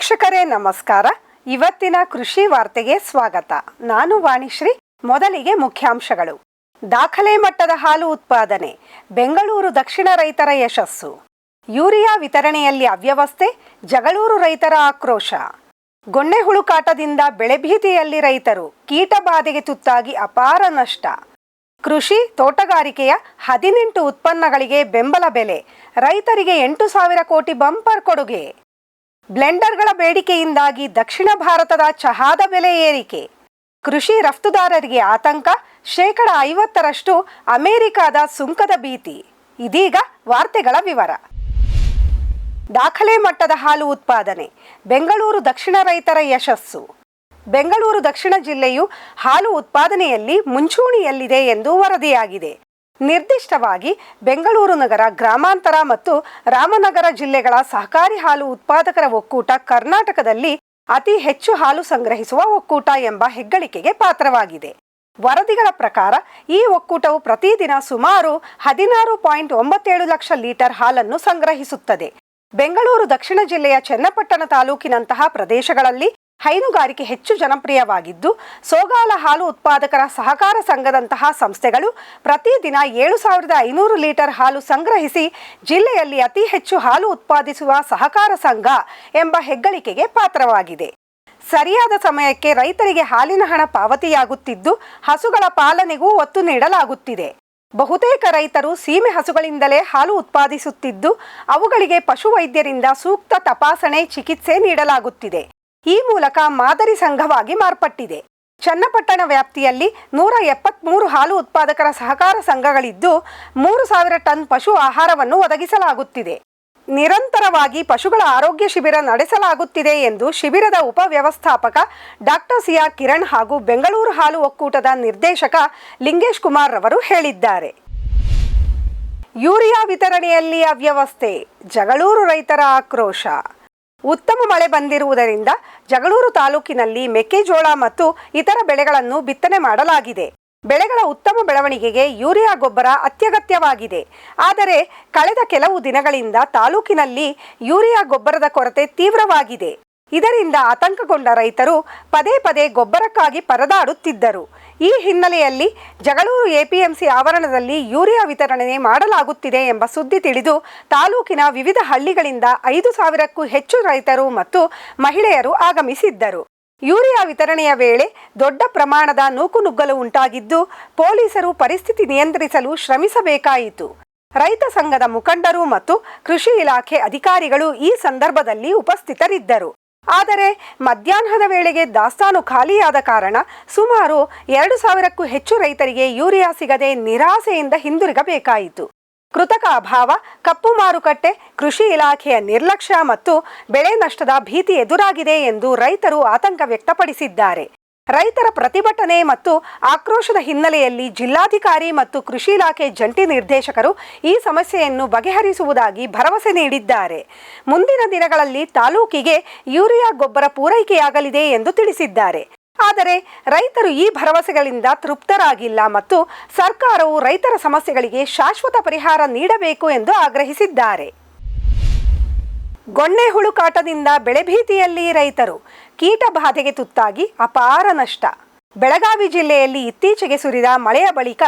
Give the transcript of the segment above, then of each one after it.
ವೀಕ್ಷಕರೇ ನಮಸ್ಕಾರ. ಇವತ್ತಿನ ಕೃಷಿ ವಾರ್ತೆಗೆ ಸ್ವಾಗತ. ನಾನು ವಾಣಿಶ್ರೀ. ಮೊದಲಿಗೆ ಮುಖ್ಯಾಂಶಗಳು. ದಾಖಲೆ ಮಟ್ಟದ ಹಾಲು ಉತ್ಪಾದನೆ, ಬೆಂಗಳೂರು ದಕ್ಷಿಣ ರೈತರ ಯಶಸ್ಸು. ಯೂರಿಯಾ ವಿತರಣೆಯಲ್ಲಿ ಅವ್ಯವಸ್ಥೆ, ಜಗಳೂರು ರೈತರ ಆಕ್ರೋಶ. ಗೊಣ್ಣೆ ಹುಳುಕಾಟದಿಂದ ಬೆಳೆಭೀತಿಯಲ್ಲಿ ರೈತರು, ಕೀಟ ಬಾಧೆಗೆ ತುತ್ತಾಗಿ ಅಪಾರ ನಷ್ಟ. ಕೃಷಿ ತೋಟಗಾರಿಕೆಯ 18 ಉತ್ಪನ್ನಗಳಿಗೆ ಬೆಂಬಲ ಬೆಲೆ, ರೈತರಿಗೆ 8,000 ಕೋಟಿ ಬಂಪರ್ ಕೊಡುಗೆ. ಬ್ಲೆಂಡರ್ಗಳ ಬೇಡಿಕೆಯಿಂದಾಗಿ ದಕ್ಷಿಣ ಭಾರತದ ಚಹಾದ ಬೆಲೆ ಏರಿಕೆ. ಕೃಷಿ ರಫ್ತುದಾರರಿಗೆ ಆತಂಕ, 50% ಅಮೆರಿಕದ ಸುಂಕದ ಭೀತಿ. ಇದೀಗ ವಾರ್ತೆಗಳ ವಿವರ. ದಾಖಲೆ ಮಟ್ಟದ ಹಾಲು ಉತ್ಪಾದನೆ, ಬೆಂಗಳೂರು ದಕ್ಷಿಣ ರೈತರ ಯಶಸ್ಸು. ಬೆಂಗಳೂರು ದಕ್ಷಿಣ ಜಿಲ್ಲೆಯು ಹಾಲು ಉತ್ಪಾದನೆಯಲ್ಲಿ ಮುಂಚೂಣಿಯಲ್ಲಿದೆ ಎಂದು ವರದಿಯಾಗಿದೆ. ನಿರ್ದಿಷ್ಟವಾಗಿ ಬೆಂಗಳೂರು ನಗರ, ಗ್ರಾಮಾಂತರ ಮತ್ತು ರಾಮನಗರ ಜಿಲ್ಲೆಗಳ ಸಹಕಾರಿ ಹಾಲು ಉತ್ಪಾದಕರ ಒಕ್ಕೂಟ ಕರ್ನಾಟಕದಲ್ಲಿ ಅತಿ ಹೆಚ್ಚು ಹಾಲು ಸಂಗ್ರಹಿಸುವ ಒಕ್ಕೂಟ ಎಂಬ ಹೆಗ್ಗಳಿಕೆಗೆ ಪಾತ್ರವಾಗಿದೆ. ವರದಿಗಳ ಪ್ರಕಾರ ಈ ಒಕ್ಕೂಟವು ಪ್ರತಿದಿನ ಸುಮಾರು 16.97 ಲಕ್ಷ ಲೀಟರ್ ಹಾಲನ್ನು ಸಂಗ್ರಹಿಸುತ್ತದೆ. ಬೆಂಗಳೂರು ದಕ್ಷಿಣ ಜಿಲ್ಲೆಯ ಚನ್ನಪಟ್ಟಣ ತಾಲೂಕಿನಂತಹ ಪ್ರದೇಶಗಳಲ್ಲಿ ಹೈನುಗಾರಿಕೆ ಹೆಚ್ಚು ಜನಪ್ರಿಯವಾಗಿದ್ದು, ಸೋಗಾಲ ಹಾಲು ಉತ್ಪಾದಕರ ಸಹಕಾರ ಸಂಘದಂತಹ ಸಂಸ್ಥೆಗಳು ಪ್ರತಿದಿನ 7,500 ಲೀಟರ್ ಹಾಲು ಸಂಗ್ರಹಿಸಿ ಜಿಲ್ಲೆಯಲ್ಲಿ ಅತಿ ಹೆಚ್ಚು ಹಾಲು ಉತ್ಪಾದಿಸುವ ಸಹಕಾರ ಸಂಘ ಎಂಬ ಹೆಗ್ಗಳಿಕೆಗೆ ಪಾತ್ರವಾಗಿದೆ. ಸರಿಯಾದ ಸಮಯಕ್ಕೆ ರೈತರಿಗೆ ಹಾಲಿನ ಹಣ ಪಾವತಿಯಾಗುತ್ತಿದ್ದು, ಹಸುಗಳ ಪಾಲನೆಗೂ ಒತ್ತು ನೀಡಲಾಗುತ್ತಿದೆ. ಬಹುತೇಕ ರೈತರು ಸೀಮೆ ಹಸುಗಳಿಂದಲೇ ಹಾಲು ಉತ್ಪಾದಿಸುತ್ತಿದ್ದು, ಅವುಗಳಿಗೆ ಪಶುವೈದ್ಯರಿಂದ ಸೂಕ್ತ ತಪಾಸಣೆ, ಚಿಕಿತ್ಸೆ ನೀಡಲಾಗುತ್ತಿದೆ. ಈ ಮೂಲಕ ಮಾದರಿ ಸಂಘವಾಗಿ ಮಾರ್ಪಟ್ಟಿದೆ. ಚನ್ನಪಟ್ಟಣ ವ್ಯಾಪ್ತಿಯಲ್ಲಿ 173 ಹಾಲು ಉತ್ಪಾದಕರ ಸಹಕಾರ ಸಂಘಗಳಿದ್ದು, 3,000 ಟನ್ ಪಶು ಆಹಾರವನ್ನು ಒದಗಿಸಲಾಗುತ್ತಿದೆ. ನಿರಂತರವಾಗಿ ಪಶುಗಳ ಆರೋಗ್ಯ ಶಿಬಿರ ನಡೆಸಲಾಗುತ್ತಿದೆ ಎಂದು ಶಿಬಿರದ ಉಪವ್ಯವಸ್ಥಾಪಕ ಡಾಕ್ಟರ್ ಸಿಆರ್ ಕಿರಣ್ ಹಾಗೂ ಬೆಂಗಳೂರು ಹಾಲು ಒಕ್ಕೂಟದ ನಿರ್ದೇಶಕ ಲಿಂಗೇಶ್ ಕುಮಾರ್ ರವರು ಹೇಳಿದ್ದಾರೆ. ಯೂರಿಯಾ ವಿತರಣೆಯಲ್ಲಿ ಅವ್ಯವಸ್ಥೆ, ಜಗಳೂರು ರೈತರ ಆಕ್ರೋಶ. ಉತ್ತಮ ಮಳೆ ಬಂದಿರುವುದರಿಂದ ಜಗಳೂರು ತಾಲೂಕಿನಲ್ಲಿ ಮೆಕ್ಕೆಜೋಳ ಮತ್ತು ಇತರ ಬೆಳೆಗಳನ್ನು ಬಿತ್ತನೆ ಮಾಡಲಾಗಿದೆ. ಬೆಳೆಗಳ ಉತ್ತಮ ಬೆಳವಣಿಗೆಗೆ ಯೂರಿಯಾ ಗೊಬ್ಬರ ಅತ್ಯಗತ್ಯವಾಗಿದೆ. ಆದರೆ ಕಳೆದ ಕೆಲವು ದಿನಗಳಿಂದ ತಾಲೂಕಿನಲ್ಲಿ ಯೂರಿಯಾ ಗೊಬ್ಬರದ ಕೊರತೆ ತೀವ್ರವಾಗಿದೆ. ಇದರಿಂದ ಆತಂಕಗೊಂಡ ರೈತರು ಪದೇ ಪದೇ ಗೊಬ್ಬರಕ್ಕಾಗಿ ಪರದಾಡುತ್ತಿದ್ದರು. ಈ ಹಿನ್ನೆಲೆಯಲ್ಲಿ ಜಗಳೂರು ಎಪಿಎಂಸಿ ಆವರಣದಲ್ಲಿ ಯೂರಿಯಾ ವಿತರಣೆ ಮಾಡಲಾಗುತ್ತಿದೆ ಎಂಬ ಸುದ್ದಿ ತಿಳಿದು ತಾಲೂಕಿನ ವಿವಿಧ ಹಳ್ಳಿಗಳಿಂದ 5,000ಕ್ಕೂ ಹೆಚ್ಚು ರೈತರು ಮತ್ತು ಮಹಿಳೆಯರು ಆಗಮಿಸಿದ್ದರು. ಯೂರಿಯಾ ವಿತರಣೆಯ ವೇಳೆ ದೊಡ್ಡ ಪ್ರಮಾಣದ ನೂಕುನುಗ್ಗಲು ಉಂಟಾಗಿದ್ದು, ಪೊಲೀಸರು ಪರಿಸ್ಥಿತಿ ನಿಯಂತ್ರಿಸಲು ಶ್ರಮಿಸಬೇಕಾಯಿತು. ರೈತ ಸಂಘದ ಮುಖಂಡರು ಮತ್ತು ಕೃಷಿ ಇಲಾಖೆ ಅಧಿಕಾರಿಗಳು ಈ ಸಂದರ್ಭದಲ್ಲಿ ಉಪಸ್ಥಿತರಿದ್ದರು. ಆದರೆ ಮಧ್ಯಾಹ್ನದ ವೇಳೆಗೆ ದಾಸ್ತಾನು ಖಾಲಿಯಾದ ಕಾರಣ ಸುಮಾರು 2,000ಕ್ಕೂ ಹೆಚ್ಚು ರೈತರಿಗೆ ಯೂರಿಯಾ ಸಿಗದೆ ನಿರಾಸೆಯಿಂದ ಹಿಂದಿರುಗಬೇಕಾಯಿತು. ಕೃತಕ ಅಭಾವ, ಕಪ್ಪು ಮಾರುಕಟ್ಟೆ, ಕೃಷಿ ಇಲಾಖೆಯ ನಿರ್ಲಕ್ಷ್ಯ ಮತ್ತು ಬೆಳೆ ನಷ್ಟದ ಭೀತಿ ಎದುರಾಗಿದೆ ಎಂದು ರೈತರು ಆತಂಕ ವ್ಯಕ್ತಪಡಿಸಿದ್ದಾರೆ. ರೈತರ ಪ್ರತಿಭಟನೆ ಮತ್ತು ಆಕ್ರೋಶದ ಹಿನ್ನೆಲೆಯಲ್ಲಿ ಜಿಲ್ಲಾಧಿಕಾರಿ ಮತ್ತು ಕೃಷಿ ಇಲಾಖೆ ಜಂಟಿ ನಿರ್ದೇಶಕರು ಈ ಸಮಸ್ಯೆಯನ್ನು ಬಗೆಹರಿಸುವುದಾಗಿ ಭರವಸೆ ನೀಡಿದ್ದಾರೆ. ಮುಂದಿನ ದಿನಗಳಲ್ಲಿ ತಾಲೂಕಿಗೆ ಯೂರಿಯಾ ಗೊಬ್ಬರ ಪೂರೈಕೆಯಾಗಲಿದೆ ಎಂದು ತಿಳಿಸಿದ್ದಾರೆ. ಆದರೆ ರೈತರು ಈ ಭರವಸೆಗಳಿಂದ ತೃಪ್ತರಾಗಿಲ್ಲ ಮತ್ತು ಸರ್ಕಾರವು ರೈತರ ಸಮಸ್ಯೆಗಳಿಗೆ ಶಾಶ್ವತ ಪರಿಹಾರ ನೀಡಬೇಕು ಎಂದು ಆಗ್ರಹಿಸಿದ್ದಾರೆ. ಗೊಣ್ಣೆ ಹುಳುಕಾಟದಿಂದ ಬೆಳೆಭೀತಿಯಲ್ಲಿ ರೈತರು, ಕೀಟ ಬಾಧೆಗೆ ತುತ್ತಾಗಿ ಅಪಾರ ನಷ್ಟ. ಬೆಳಗಾವಿ ಜಿಲ್ಲೆಯಲ್ಲಿ ಇತ್ತೀಚೆಗೆ ಸುರಿದ ಮಳೆಯ ಬಳಿಕ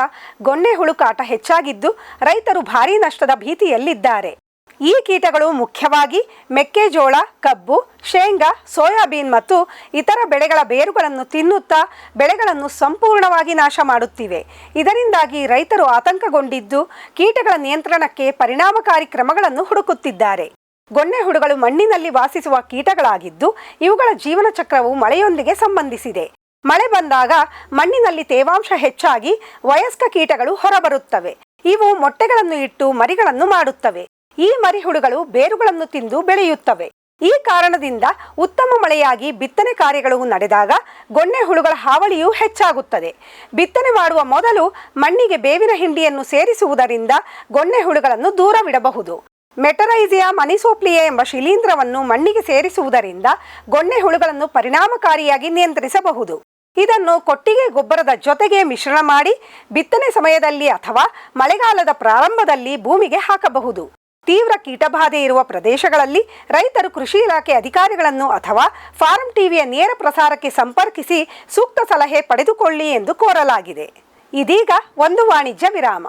ಗೊಣ್ಣೆ ಹುಳುಕಾಟ ಹೆಚ್ಚಾಗಿದ್ದು, ರೈತರು ಭಾರೀ ನಷ್ಟದ ಭೀತಿಯಲ್ಲಿದ್ದಾರೆ. ಈ ಕೀಟಗಳು ಮುಖ್ಯವಾಗಿ ಮೆಕ್ಕೆಜೋಳ, ಕಬ್ಬು, ಶೇಂಗಾ, ಸೋಯಾಬೀನ್ ಮತ್ತು ಇತರ ಬೆಳೆಗಳ ಬೇರುಗಳನ್ನು ತಿನ್ನುತ್ತಾ ಬೆಳೆಗಳನ್ನು ಸಂಪೂರ್ಣವಾಗಿ ನಾಶ ಮಾಡುತ್ತಿವೆ. ಇದರಿಂದಾಗಿ ರೈತರು ಆತಂಕಗೊಂಡಿದ್ದು, ಕೀಟಗಳ ನಿಯಂತ್ರಣಕ್ಕೆ ಪರಿಣಾಮಕಾರಿ ಕ್ರಮಗಳನ್ನು ಹುಡುಕುತ್ತಿದ್ದಾರೆ. ಗೊಣ್ಣೆ ಹುಳುಗಳು ಮಣ್ಣಿನಲ್ಲಿ ವಾಸಿಸುವ ಕೀಟಗಳಾಗಿದ್ದು, ಇವುಗಳ ಜೀವನ ಚಕ್ರವು ಮಳೆಯೊಂದಿಗೆ ಸಂಬಂಧಿಸಿದೆ. ಮಳೆ ಬಂದಾಗ ಮಣ್ಣಿನಲ್ಲಿ ತೇವಾಂಶ ಹೆಚ್ಚಾಗಿ ವಯಸ್ಕ ಕೀಟಗಳು ಹೊರಬರುತ್ತವೆ. ಇವು ಮೊಟ್ಟೆಗಳನ್ನು ಇಟ್ಟು ಮರಿಗಳನ್ನು ಮಾಡುತ್ತವೆ. ಈ ಮರಿಹುಳುಗಳು ಬೇರುಗಳನ್ನು ತಿಂದು ಬೆಳೆಯುತ್ತವೆ. ಈ ಕಾರಣದಿಂದ ಉತ್ತಮ ಮಳೆಯಾಗಿ ಬಿತ್ತನೆ ಕಾರ್ಯಗಳು ನಡೆದಾಗ ಗೊಣ್ಣೆ ಹುಳುಗಳ ಹಾವಳಿಯೂ ಹೆಚ್ಚಾಗುತ್ತದೆ. ಬಿತ್ತನೆ ಮಾಡುವ ಮೊದಲು ಮಣ್ಣಿಗೆ ಬೇವಿನ ಹಿಂಡಿಯನ್ನು ಸೇರಿಸುವುದರಿಂದ ಗೊಣ್ಣೆ ಹುಳುಗಳನ್ನು ದೂರವಿಡಬಹುದು. ಮೆಟರೈಸಿಯಾ ಮನಿಸೋಪ್ಲಿಯೆ ಎಂಬ ಶಿಲೀಂಧ್ರವನ್ನು ಮಣ್ಣಿಗೆ ಸೇರಿಸುವುದರಿಂದ ಗೊಣ್ಣೆ ಹುಳುಗಳನ್ನು ಪರಿಣಾಮಕಾರಿಯಾಗಿ ನಿಯಂತ್ರಿಸಬಹುದು. ಇದನ್ನು ಕೊಟ್ಟಿಗೆ ಗೊಬ್ಬರದ ಜೊತೆಗೆ ಮಿಶ್ರಣ ಮಾಡಿ ಬಿತ್ತನೆ ಸಮಯದಲ್ಲಿ ಅಥವಾ ಮಳೆಗಾಲದ ಪ್ರಾರಂಭದಲ್ಲಿ ಭೂಮಿಗೆ ಹಾಕಬಹುದು. ತೀವ್ರ ಕೀಟಬಾಧೆ ಇರುವ ಪ್ರದೇಶಗಳಲ್ಲಿ ರೈತರು ಕೃಷಿ ಇಲಾಖೆ ಅಧಿಕಾರಿಗಳನ್ನು ಅಥವಾ ಫಾರಂ ಟಿವಿಯ ನೇರ ಪ್ರಸಾರಕ್ಕೆ ಸಂಪರ್ಕಿಸಿ ಸೂಕ್ತ ಸಲಹೆ ಪಡೆದುಕೊಳ್ಳಿ ಎಂದು ಕೋರಲಾಗಿದೆ. ಇದೀಗ ಒಂದು ವಾಣಿಜ್ಯ ವಿರಾಮ.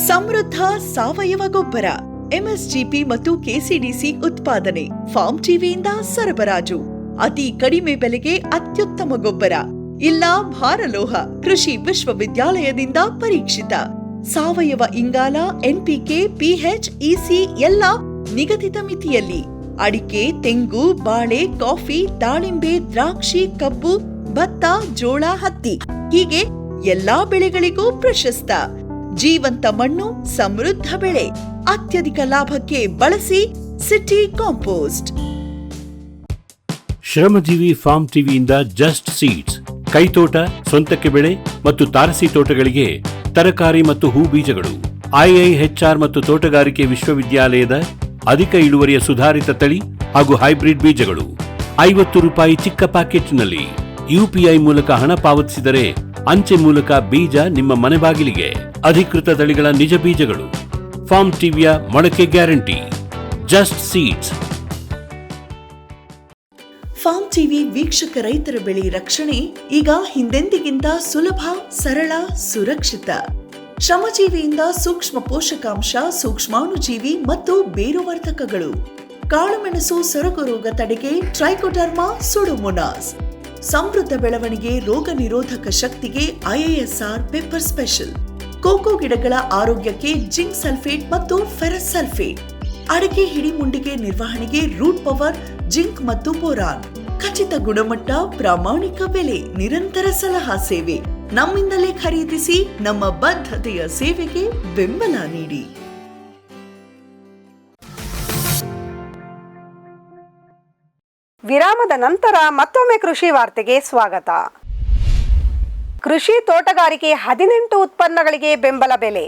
ಸಮೃದ್ಧ ಸಾವಯವ ಗೊಬ್ಬರ, ಎಂಎಸ್ಜಿಪಿ ಮತ್ತು ಕೆಸಿಡಿಸಿ ಉತ್ಪಾದನೆ, ಫಾರ್ಮ್ ಟಿವಿಯಿಂದ ಸರಬರಾಜು. ಅತಿ ಕಡಿಮೆ ಬೆಲೆಗೆ ಅತ್ಯುತ್ತಮ ಗೊಬ್ಬರ. ಇಲ್ಲ ಭಾರಲೋಹ, ಕೃಷಿ ವಿಶ್ವವಿದ್ಯಾಲಯದಿಂದ ಪರೀಕ್ಷಿತ ಸಾವಯವ ಇಂಗಾಲ, ಎನ್ಪಿಕೆ, ಪಿಎಚ್, ಇಸಿ ಎಲ್ಲ ನಿಗದಿತ ಮಿತಿಯಲ್ಲಿ. ಅಡಿಕೆ, ತೆಂಗು, ಬಾಳೆ, ಕಾಫಿ, ದಾಳಿಂಬೆ, ದ್ರಾಕ್ಷಿ, ಕಬ್ಬು, ಭತ್ತ, ಜೋಳ, ಹತ್ತಿ ಹೀಗೆ ಎಲ್ಲಾ ಬೆಳೆಗಳಿಗೂ ಪ್ರಶಸ್ತ. ಜೀವಂತ ಮಣ್ಣು, ಸಮೃದ್ಧ ಬೆಳೆ, ಅತ್ಯಧಿಕ ಲಾಭಕ್ಕೆ ಬಳಸಿ ಸಿಟಿ ಕಾಂಪೋಸ್ಟ್. ಶ್ರಮಜೀವಿ ಫಾರ್ಮ್ ಟಿವಿಯಿಂದ ಜಸ್ಟ್ ಸೀಡ್ಸ್, ಕೈತೋಟ, ಸ್ವಂತಕ್ಕೆ ಬೆಳೆ ಮತ್ತು ತಾರಸಿ ತೋಟಗಳಿಗೆ ತರಕಾರಿ ಮತ್ತು ಹೂ ಬೀಜಗಳು. ಐಐಎಚ್ಆರ್ ಮತ್ತು ತೋಟಗಾರಿಕೆ ವಿಶ್ವವಿದ್ಯಾಲಯದ ಅಧಿಕ ಇಳುವರಿಯ ಸುಧಾರಿತ ತಳಿ ಹಾಗೂ ಹೈಬ್ರಿಡ್ ಬೀಜಗಳು. 50 ರೂಪಾಯಿ ಚಿಕ್ಕ ಪ್ಯಾಕೆಟ್ನಲ್ಲಿ. ಯುಪಿಐ ಮೂಲಕ ಹಣ ಪಾವತಿಸಿದರೆ ಅಂಚೆ ಮೂಲಕ ಬೀಜ ನಿಮ್ಮ ಮನೆ ಬಾಗಿಲಿಗೆ. ಅಧಿಕೃತ ತಳಿಗಳ ನಿಜ ಬೀಜಗಳು. ಫಾರ್ಮ್ ಟಿವಿಯ ಮೊಳಕೆ guarantee. Just seeds. Farm TV ವೀಕ್ಷಕ ರೈತರ ಬೆಳೆ ರಕ್ಷಣೆ ಈಗ ಹಿಂದೆಂದಿಗಿಂತ ಸುಲಭ, ಸರಳ, ಸುರಕ್ಷಿತ. ಶ್ರಮಜೀವಿಯಿಂದ ಸೂಕ್ಷ್ಮ ಪೋಷಕಾಂಶ, ಸೂಕ್ಷ್ಮಾಣುಜೀವಿ ಮತ್ತು ಬೇರುವರ್ಧಕಗಳು. ಕಾಳುಮೆಣಸು ಸೊರಗು ರೋಗ ತಡೆಗೆ ಟ್ರೈಕೋಡರ್ಮಾ ಸುಡೋಮೋನಾಸ್. ಸಮೃದ್ಧ ಬೆಳವಣಿಗೆ, ರೋಗ ನಿರೋಧಕ ಶಕ್ತಿಗೆ ಐಎಎಸ್ಆರ್ ಪೆಪ್ಪರ್ ಸ್ಪೆಷಲ್. ಕೋಕೋ ಗಿಡಗಳ ಆರೋಗ್ಯಕ್ಕೆ ಜಿಂಕ್ ಸಲ್ಫೇಟ್ ಮತ್ತು ಫೆರಸ್ ಸಲ್ಫೇಟ್. ಅಡಿಕೆ ಹಿಡಿಮುಂಡಿಗೆ ನಿರ್ವಹಣೆಗೆ ರೂಟ್ ಪವರ್, ಜಿಂಕ್ ಮತ್ತು ಬೋರಾನ್. ಖಚಿತ ಗುಣಮಟ್ಟ, ಪ್ರಾಮಾಣಿಕ ಬೆಲೆ, ನಿರಂತರ ಸಲಹಾ ಸೇವೆ. ನಮ್ಮಿಂದಲೇ ಖರೀದಿಸಿ, ನಮ್ಮ ಬದ್ಧತೆಯ ಸೇವೆಗೆ ಬೆಂಬಲ ನೀಡಿ. ವಿರಾಮದ ನಂತರ ಮತ್ತೊಮ್ಮೆ ಕೃಷಿ ವಾರ್ತೆಗೆ ಸ್ವಾಗತ. ಕೃಷಿ ತೋಟಗಾರಿಕೆ 18 ಉತ್ಪನ್ನಗಳಿಗೆ ಬೆಂಬಲ ಬೆಲೆ.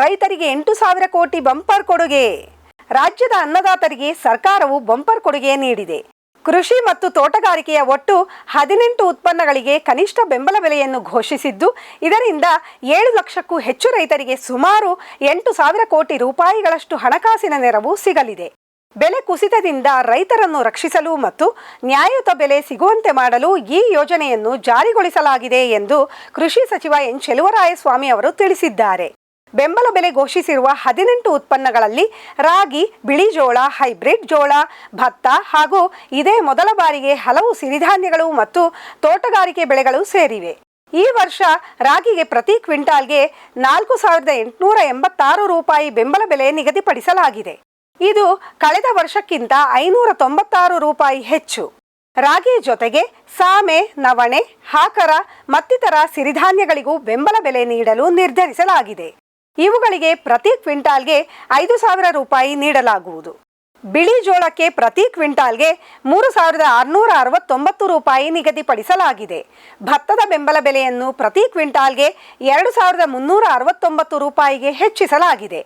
ರೈತರಿಗೆ 8,000 ಕೋಟಿ ಬಂಪರ್ ಕೊಡುಗೆ. ರಾಜ್ಯದ ಅನ್ನದಾತರಿಗೆ ಸರ್ಕಾರವು ಬಂಪರ್ ಕೊಡುಗೆ ನೀಡಿದೆ. ಕೃಷಿ ಮತ್ತು ತೋಟಗಾರಿಕೆಯ ಒಟ್ಟು 18 ಉತ್ಪನ್ನಗಳಿಗೆ ಕನಿಷ್ಠ ಬೆಂಬಲ ಬೆಲೆಯನ್ನು ಘೋಷಿಸಿದ್ದು, ಇದರಿಂದ 7 ಲಕ್ಷಕ್ಕೂ ಹೆಚ್ಚು ರೈತರಿಗೆ ಸುಮಾರು 8,000 ಕೋಟಿ ರೂಪಾಯಿಗಳಷ್ಟು ಹಣಕಾಸಿನ ನೆರವು ಸಿಗಲಿದೆ. ಬೆಲೆ ಕುಸಿತದಿಂದ ರೈತರನ್ನು ರಕ್ಷಿಸಲು ಮತ್ತು ನ್ಯಾಯಯುತ ಬೆಲೆ ಸಿಗುವಂತೆ ಮಾಡಲು ಈ ಯೋಜನೆಯನ್ನು ಜಾರಿಗೊಳಿಸಲಾಗಿದೆ ಎಂದು ಕೃಷಿ ಸಚಿವ ಎನ್ ಚೆಲುವರಾಯಸ್ವಾಮಿ ಅವರು ತಿಳಿಸಿದ್ದಾರೆ. ಬೆಂಬಲ ಬೆಲೆ ಘೋಷಿಸಿರುವ 18 ಉತ್ಪನ್ನಗಳಲ್ಲಿ ರಾಗಿ, ಬಿಳಿ ಜೋಳ, ಹೈಬ್ರಿಡ್ ಜೋಳ, ಭತ್ತ ಹಾಗೂ ಇದೇ ಮೊದಲ ಬಾರಿಗೆ ಹಲವು ಸಿರಿಧಾನ್ಯಗಳು ಮತ್ತು ತೋಟಗಾರಿಕೆ ಬೆಳೆಗಳು ಸೇರಿವೆ. ಈ ವರ್ಷ ರಾಗಿಗೆ ಪ್ರತಿ ಕ್ವಿಂಟಾಲ್ಗೆ 4,886 ರೂಪಾಯಿ ಬೆಂಬಲ ಬೆಲೆ ನಿಗದಿಪಡಿಸಲಾಗಿದೆ. ಇದು ಕಳೆದ ವರ್ಷಕ್ಕಿಂತ 596 ರೂಪಾಯಿ ಹೆಚ್ಚು. ರಾಗಿ ಜೊತೆಗೆ ಸಾಮೆ, ನವಣೆ, ಹಾಕರ ಮತ್ತಿತರ ಸಿರಿಧಾನ್ಯಗಳಿಗೂ ಬೆಂಬಲ ಬೆಲೆ ನೀಡಲು ನಿರ್ಧರಿಸಲಾಗಿದೆ. ಇವುಗಳಿಗೆ ಪ್ರತಿ ಕ್ವಿಂಟಾಲ್ಗೆ 5,000 ರೂಪಾಯಿ ನೀಡಲಾಗುವುದು. ಬಿಳಿ ಜೋಳಕ್ಕೆ ಪ್ರತಿ ಕ್ವಿಂಟಾಲ್ಗೆ 3,669 ರೂಪಾಯಿ ನಿಗದಿಪಡಿಸಲಾಗಿದೆ. ಭತ್ತದ ಬೆಂಬಲ ಬೆಲೆಯನ್ನು ಪ್ರತಿ ಕ್ವಿಂಟಾಲ್ಗೆ 2,369 ರೂಪಾಯಿಗೆ ಹೆಚ್ಚಿಸಲಾಗಿದೆ.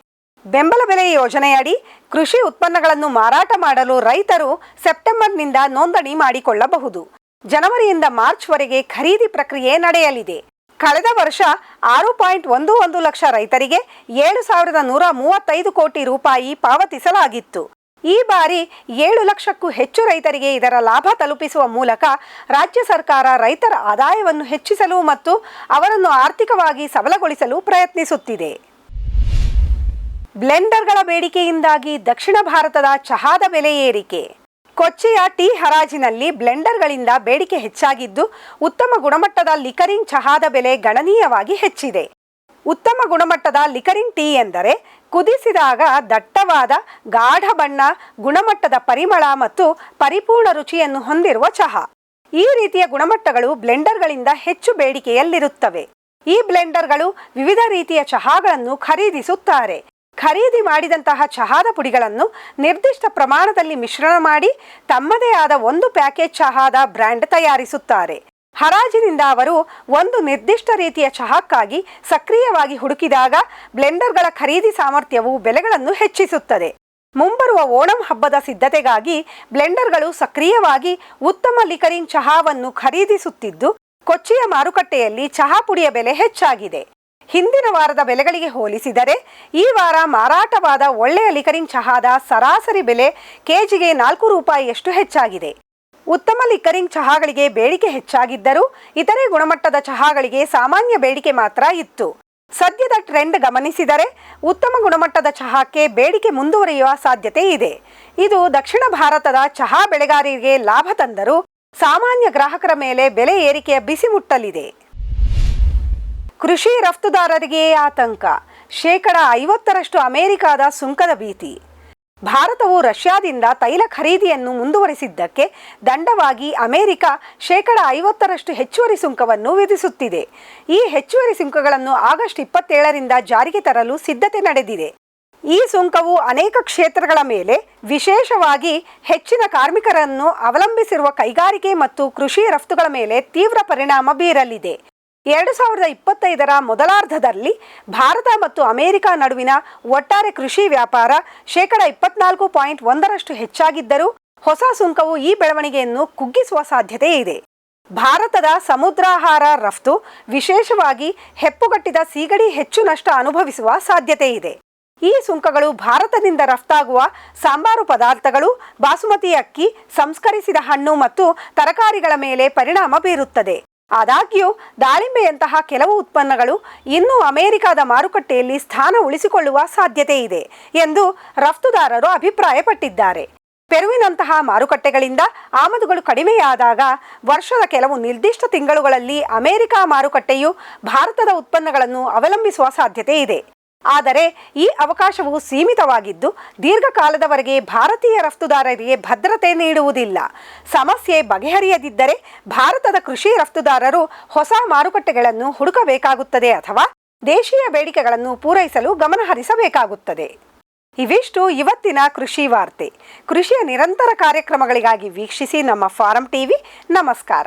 ಬೆಂಬಲ ಬೆಲೆ ಯೋಜನೆಯಡಿ ಕೃಷಿ ಉತ್ಪನ್ನಗಳನ್ನು ಮಾರಾಟ ಮಾಡಲು ರೈತರು ಸೆಪ್ಟೆಂಬರ್ನಿಂದ ನೋಂದಣಿ ಮಾಡಿಕೊಳ್ಳಬಹುದು. ಜನವರಿಯಿಂದ ಮಾರ್ಚ್ವರೆಗೆ ಖರೀದಿ ಪ್ರಕ್ರಿಯೆ ನಡೆಯಲಿದೆ. ಕಳೆದ ವರ್ಷ 6.11 ಲಕ್ಷ ರೈತರಿಗೆ 7,135 ಕೋಟಿ ರೂಪಾಯಿ ಪಾವತಿಸಲಾಗಿತ್ತು. ಈ ಬಾರಿ 7 ಲಕ್ಷಕ್ಕೂ ಹೆಚ್ಚು ರೈತರಿಗೆ ಇದರ ಲಾಭ ತಲುಪಿಸುವ ಮೂಲಕ ರಾಜ್ಯ ಸರ್ಕಾರ ರೈತರ ಆದಾಯವನ್ನು ಹೆಚ್ಚಿಸಲು ಮತ್ತು ಅವರನ್ನು ಆರ್ಥಿಕವಾಗಿ ಸಬಲಗೊಳಿಸಲು ಪ್ರಯತ್ನಿಸುತ್ತಿದೆ. ಬ್ಲೆಂಡರ್ಗಳ ಬೇಡಿಕೆಯಿಂದಾಗಿ ದಕ್ಷಿಣ ಭಾರತದ ಚಹಾದ ಬೆಲೆ ಏರಿಕೆ. ಕೊಚ್ಚಿಯ ಟೀ ಹರಾಜಿನಲ್ಲಿ ಬ್ಲೆಂಡರ್ಗಳಿಂದ ಬೇಡಿಕೆ ಹೆಚ್ಚಾಗಿದ್ದು, ಉತ್ತಮ ಗುಣಮಟ್ಟದ ಲಿಕರಿಂಗ್ ಚಹಾದ ಬೆಲೆ ಗಣನೀಯವಾಗಿ ಹೆಚ್ಚಿದೆ. ಉತ್ತಮ ಗುಣಮಟ್ಟದ ಲಿಕರಿಂಗ್ ಟೀ ಎಂದರೆ ಕುದಿಸಿದಾಗ ದಟ್ಟವಾದ ಗಾಢ ಬಣ್ಣ, ಗುಣಮಟ್ಟದ ಪರಿಮಳ ಮತ್ತು ಪರಿಪೂರ್ಣ ರುಚಿಯನ್ನು ಹೊಂದಿರುವ ಚಹಾ. ಈ ರೀತಿಯ ಗುಣಮಟ್ಟಗಳು ಬ್ಲೆಂಡರ್ಗಳಿಂದ ಹೆಚ್ಚು ಬೇಡಿಕೆಯಲ್ಲಿರುತ್ತವೆ. ಈ ಬ್ಲೆಂಡರ್ಗಳು ವಿವಿಧ ರೀತಿಯ ಚಹಾಗಳನ್ನು ಖರೀದಿಸುತ್ತಾರೆ. ಖರೀದಿ ಮಾಡಿದಂತಹ ಚಹಾದ ಪುಡಿಗಳನ್ನು ನಿರ್ದಿಷ್ಟ ಪ್ರಮಾಣದಲ್ಲಿ ಮಿಶ್ರಣ ಮಾಡಿ ತಮ್ಮದೇ ಆದ ಒಂದು ಪ್ಯಾಕೇಜ್ ಚಹಾದ ಬ್ರ್ಯಾಂಡ್ ತಯಾರಿಸುತ್ತಾರೆ. ಹರಾಜಿನಿಂದ ಅವರು ಒಂದು ನಿರ್ದಿಷ್ಟ ರೀತಿಯ ಚಹಾಕ್ಕಾಗಿ ಸಕ್ರಿಯವಾಗಿ ಹುಡುಕಿದಾಗ ಬ್ಲೆಂಡರ್ಗಳ ಖರೀದಿ ಸಾಮರ್ಥ್ಯವು ಬೆಲೆಗಳನ್ನು ಹೆಚ್ಚಿಸುತ್ತದೆ. ಮುಂಬರುವ ಓಣಂ ಹಬ್ಬದ ಸಿದ್ಧತೆಗಾಗಿ ಬ್ಲೆಂಡರ್ಗಳು ಸಕ್ರಿಯವಾಗಿ ಉತ್ತಮ ಲಿಕರಿಂಗ್ ಚಹಾವನ್ನು ಖರೀದಿಸುತ್ತಿದ್ದು, ಕೊಚ್ಚಿಯ ಮಾರುಕಟ್ಟೆಯಲ್ಲಿ ಚಹಾ ಪುಡಿಯ ಬೆಲೆ ಹೆಚ್ಚಾಗಿದೆ. ಹಿಂದಿನ ವಾರದ ಬೆಲೆಗಳಿಗೆ ಹೋಲಿಸಿದರೆ ಈ ವಾರ ಮಾರಾಟವಾದ ಒಳ್ಳೆಯ ಲಿಕರಿಂಗ್ ಚಹಾದ ಸರಾಸರಿ ಬೆಲೆ ಕೆಜಿಗೆ 4 ರೂಪಾಯಿಯಷ್ಟು ಹೆಚ್ಚಾಗಿದೆ. ಉತ್ತಮ ಲಿಕರಿಂಗ್ ಚಹಾಗಳಿಗೆ ಬೇಡಿಕೆ ಹೆಚ್ಚಾಗಿದ್ದರೂ ಇತರೆ ಗುಣಮಟ್ಟದ ಚಹಾಗಳಿಗೆ ಸಾಮಾನ್ಯ ಬೇಡಿಕೆ ಮಾತ್ರ ಇತ್ತು. ಸದ್ಯದ ಟ್ರೆಂಡ್ ಗಮನಿಸಿದರೆ ಉತ್ತಮ ಗುಣಮಟ್ಟದ ಚಹಾಕ್ಕೆ ಬೇಡಿಕೆ ಮುಂದುವರಿಯುವ ಸಾಧ್ಯತೆ ಇದೆ. ಇದು ದಕ್ಷಿಣ ಭಾರತದ ಚಹಾ ಬೆಳೆಗಾರರಿಗೆ ಲಾಭ ತಂದರೂ ಸಾಮಾನ್ಯ ಗ್ರಾಹಕರ ಮೇಲೆ ಬೆಲೆ ಏರಿಕೆಯ ಬಿಸಿ ಮುಟ್ಟಲಿದೆ. ಕೃಷಿ ರಫ್ತುದಾರರಿಗೆ ಆತಂಕ. 50% ಅಮೆರಿಕದ ಸುಂಕದ ಭೀತಿ. ಭಾರತವು ರಷ್ಯಾದಿಂದ ತೈಲ ಖರೀದಿಯನ್ನು ಮುಂದುವರಿಸಿದ್ದಕ್ಕೆ ದಂಡವಾಗಿ ಅಮೆರಿಕ 50% ಹೆಚ್ಚುವರಿ ಸುಂಕವನ್ನು ವಿಧಿಸುತ್ತಿದೆ. ಈ ಹೆಚ್ಚುವರಿ ಸುಂಕಗಳನ್ನು ಆಗಸ್ಟ್ 27ರಿಂದ ಜಾರಿಗೆ ತರಲು ಸಿದ್ಧತೆ ನಡೆದಿದೆ. ಈ ಸುಂಕವು ಅನೇಕ ಕ್ಷೇತ್ರಗಳ ಮೇಲೆ, ವಿಶೇಷವಾಗಿ ಹೆಚ್ಚಿನ ಕಾರ್ಮಿಕರನ್ನು ಅವಲಂಬಿಸಿರುವ ಕೈಗಾರಿಕೆ ಮತ್ತು ಕೃಷಿ ರಫ್ತುಗಳ ಮೇಲೆ ತೀವ್ರ ಪರಿಣಾಮ ಬೀರಲಿದೆ. 2025ರ ಮೊದಲಾರ್ಧದಲ್ಲಿ ಭಾರತ ಮತ್ತು ಅಮೆರಿಕ ನಡುವಿನ ಒಟ್ಟಾರೆ ಕೃಷಿ ವ್ಯಾಪಾರ 24.1% ಹೆಚ್ಚಾಗಿದ್ದರೂ ಹೊಸ ಸುಂಕವು ಈ ಬೆಳವಣಿಗೆಯನ್ನು ಕುಗ್ಗಿಸುವ ಸಾಧ್ಯತೆ ಇದೆ. ಭಾರತದ ಸಮುದ್ರಾಹಾರ ರಫ್ತು, ವಿಶೇಷವಾಗಿ ಹೆಪ್ಪುಗಟ್ಟಿದ ಸೀಗಡಿ ಹೆಚ್ಚು ನಷ್ಟ ಅನುಭವಿಸುವ ಸಾಧ್ಯತೆ ಇದೆ. ಈ ಸುಂಕಗಳು ಭಾರತದಿಂದ ರಫ್ತಾಗುವ ಸಾಂಬಾರು ಪದಾರ್ಥಗಳು, ಬಾಸುಮತಿ ಅಕ್ಕಿ, ಸಂಸ್ಕರಿಸಿದ ಹಣ್ಣು ಮತ್ತು ತರಕಾರಿಗಳ ಮೇಲೆ ಪರಿಣಾಮ ಬೀರುತ್ತದೆ. ಆದಾಗ್ಯೂ ದಾಳಿಂಬೆಯಂತಹ ಕೆಲವು ಉತ್ಪನ್ನಗಳು ಇನ್ನೂ ಅಮೆರಿಕದ ಮಾರುಕಟ್ಟೆಯಲ್ಲಿ ಸ್ಥಾನ ಉಳಿಸಿಕೊಳ್ಳುವ ಸಾಧ್ಯತೆ ಇದೆ ಎಂದು ರಫ್ತುದಾರರು ಅಭಿಪ್ರಾಯಪಟ್ಟಿದ್ದಾರೆ. ಪೆರುವಿನಂತಹ ಮಾರುಕಟ್ಟೆಗಳಿಂದ ಆಮದುಗಳು ಕಡಿಮೆಯಾದಾಗ ವರ್ಷದ ಕೆಲವು ನಿರ್ದಿಷ್ಟ ತಿಂಗಳುಗಳಲ್ಲಿ ಅಮೆರಿಕ ಮಾರುಕಟ್ಟೆಯು ಭಾರತದ ಉತ್ಪನ್ನಗಳನ್ನು ಅವಲಂಬಿಸುವ ಸಾಧ್ಯತೆ ಇದೆ. ಆದರೆ ಈ ಅವಕಾಶವು ಸೀಮಿತವಾಗಿದ್ದು ದೀರ್ಘಕಾಲದವರೆಗೆ ಭಾರತೀಯ ರಫ್ತುದಾರರಿಗೆ ಭದ್ರತೆ ನೀಡುವುದಿಲ್ಲ. ಸಮಸ್ಯೆ ಬಗೆಹರಿಯದಿದ್ದರೆ ಭಾರತದ ಕೃಷಿ ರಫ್ತುದಾರರು ಹೊಸ ಮಾರುಕಟ್ಟೆಗಳನ್ನು ಹುಡುಕಬೇಕಾಗುತ್ತದೆ ಅಥವಾ ದೇಶೀಯ ಬೇಡಿಕೆಗಳನ್ನು ಪೂರೈಸಲು ಗಮನಹರಿಸಬೇಕಾಗುತ್ತದೆ. ಇವಿಷ್ಟು ಇವತ್ತಿನ ಕೃಷಿ ವಾರ್ತೆ. ಕೃಷಿಯ ನಿರಂತರ ಕಾರ್ಯಕ್ರಮಗಳಿಗಾಗಿ ವೀಕ್ಷಿಸಿ ನಮ್ಮ ಫಾರಂ ಟಿವಿ. ನಮಸ್ಕಾರ.